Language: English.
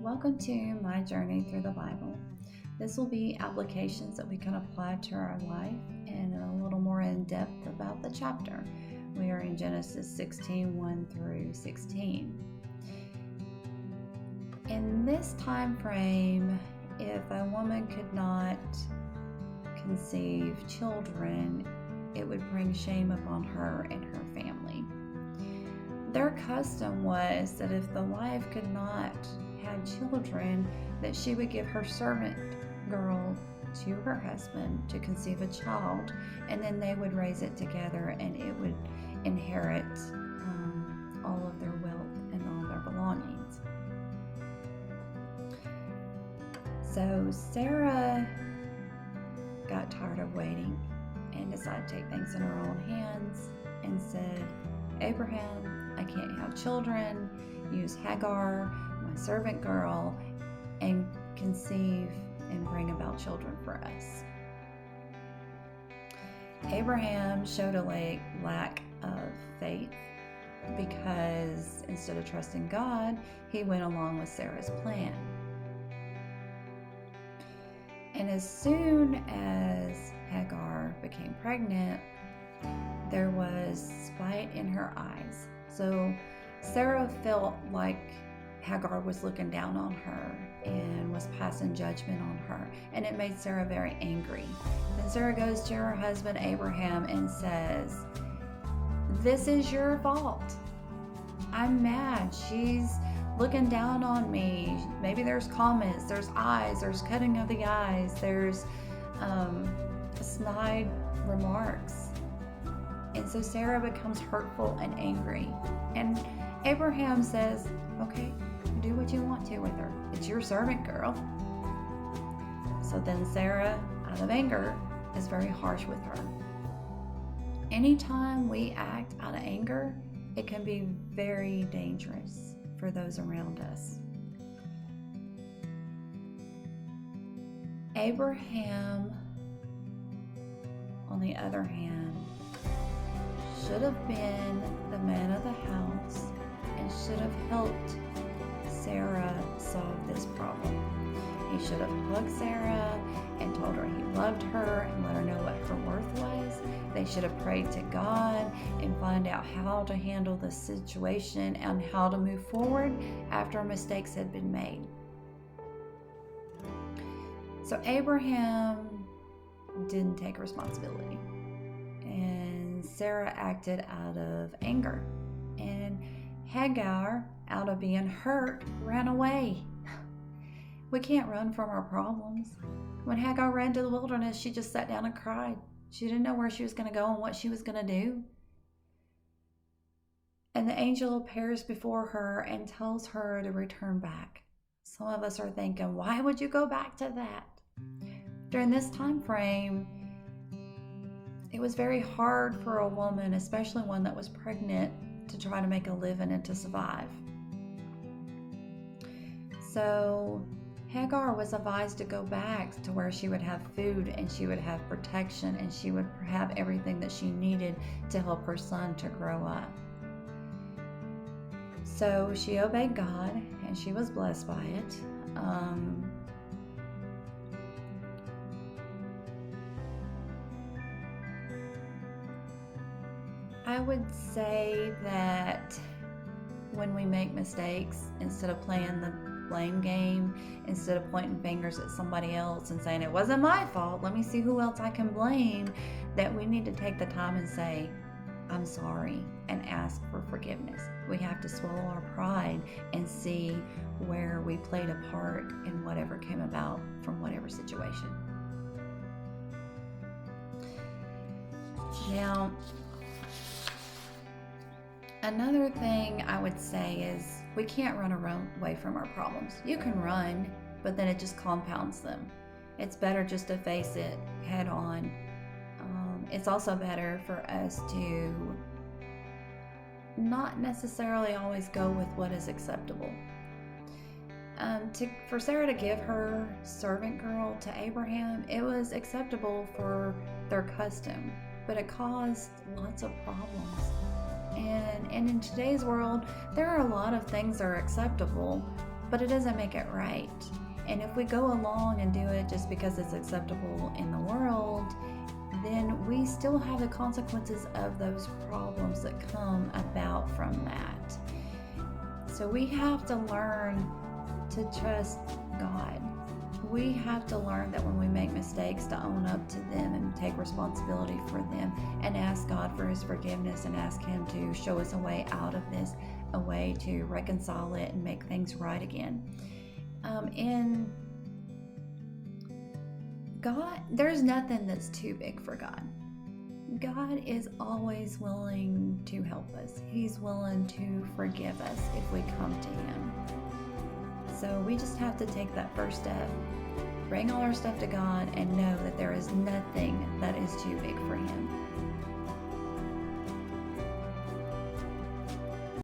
Welcome to my journey through the Bible. This will be applications that we can apply to our life and a little more in depth about the chapter. We are in Genesis 16, 1 through 16. In this time frame, if a woman could not conceive children, it would bring shame upon her and her family. Their custom was that if the wife could not have children, that she would give her servant girl to her husband to conceive a child, and then they would raise it together and it would inherit all of their wealth and all their belongings. So Sarah got tired of waiting and decided to take things in her own hands and said, Abraham, I can't have children. Use Hagar, my servant girl, and conceive and bring about children for us. Abraham showed a lack of faith because instead of trusting God, he went along with Sarah's plan. And as soon as Hagar became pregnant, there was spite in her eyes. So Sarah felt like Hagar was looking down on her and was passing judgment on her, and it made Sarah very angry. Then Sarah goes to her husband Abraham and says, "This is your fault. I'm mad. She's looking down on me. Maybe there's comments, there's eyes, there's cutting of the eyes, there's snide remarks." And so Sarah becomes hurtful and angry. And Abraham says, okay, do what you want to with her. It's your servant girl. So then Sarah, out of anger, is very harsh with her. Anytime we act out of anger, it can be very dangerous for those around us. Abraham, on the other hand, should have been the man of the house and should have helped Sarah solve this problem. He should have hugged Sarah and told her he loved her and let her know what her worth was. They should have prayed to God and find out how to handle the situation and how to move forward after mistakes had been made. So Abraham didn't take responsibility, and Sarah acted out of anger, and Hagar, out of being hurt, ran away. We can't run from our problems. When Hagar ran to the wilderness, she just sat down and cried. She didn't know where she was going to go and what she was going to do. And the angel appears before her and tells her to return back. Some of us are thinking, why would you go back to that? During this time frame, it was very hard for a woman, especially one that was pregnant, to try to make a living and to survive. So Hagar was advised to go back to where she would have food and she would have protection and she would have everything that she needed to help her son to grow up. So she obeyed God and she was blessed by it. I would say that when we make mistakes, instead of playing the blame game, instead of pointing fingers at somebody else and saying, it wasn't my fault, let me see who else I can blame, that we need to take the time and say, I'm sorry, and ask for forgiveness. We have to swallow our pride and see where we played a part in whatever came about from whatever situation. Now, another thing I would say is we can't run away from our problems. You can run, but then it just compounds them. It's better just to face it head on. It's also better for us to not necessarily always go with what is acceptable. For Sarah to give her servant girl to Abraham, it was acceptable for their custom, but it caused lots of problems. And in today's world, there are a lot of things that are acceptable, but it doesn't make it right. And if we go along and do it just because it's acceptable in the world, then we still have the consequences of those problems that come about from that. So we have to learn to trust God. We have to learn that when we make mistakes, to own up to them and take responsibility for them and ask God for His forgiveness and ask Him to show us a way out of this, a way to reconcile it and make things right again. And God, there's nothing that's too big for God. God is always willing to help us. He's willing to forgive us if we come to Him. So we just have to take that first step, bring all our stuff to God, and know that there is nothing that is too big for Him.